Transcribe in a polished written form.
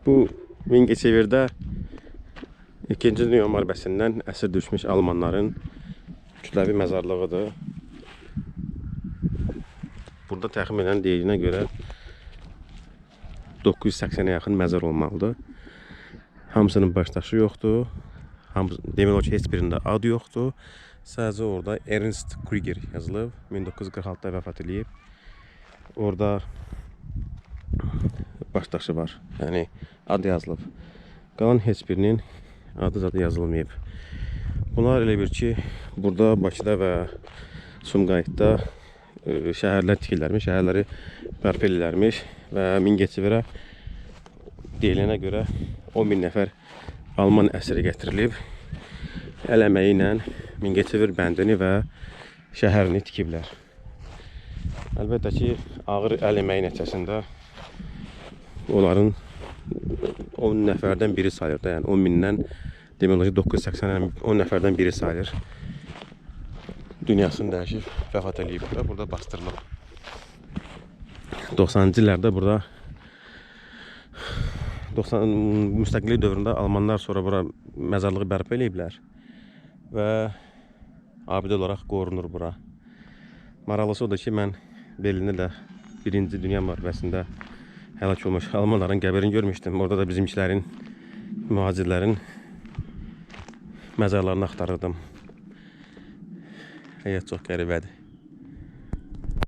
Bu Mingəçevirdə 2-ci Dünya müharibəsindən əsir düşmüş Almanların kütləvi məzarlığıdır. Burada təxminən deyilənə görə 980-ə yaxın məzar olmalıdır. Hamısının başdaşı yoxdur. Demək olar ki, heç birində ad yoxdur. Sadəcə orada Ernst Krüger yazılıb. 1946-da vəfat edib. Orada başdaşı var. Yəni ad yazılıb. Qalan heç birinin adı zaten yazılmayıb. Bunlar elə bir ki, burada Bakıda və Sumqayıtda şəhərlər tikirlərmiş, şəhərləri bərpa edirlərmiş və Mingəçevirə deyilənə görə 10.000 nəfər Alman əsiri gətirilib. Əl əməyi ilə Mingəçevir bəndini və şəhərini tikiblər. Əlbəttə ki, ağır əl əməyi nəticəsində onların 10 nəfərdən biri sayılır da, yəni 10.000-dən demək olar ki, 980-dən 10 nəfərdən biri sayılır. Dünyasını dəyişib vəfat edib və burada bastırılıb. 90-cı illərdə burada müstəqillik dövründə Almanlar sonra bura məzarlığı bərpa ediblər və abidə olaraq qorunur bura. Maraqlısı odur ki, mən Berlində də 1-ci Dünya müharibəsində həlak olmuş Almanların qəbrini görmüşdüm. Orada da bizimkilərin, mühacirlərin məzarlarını axtarırdım. Həyat çox qəribədir.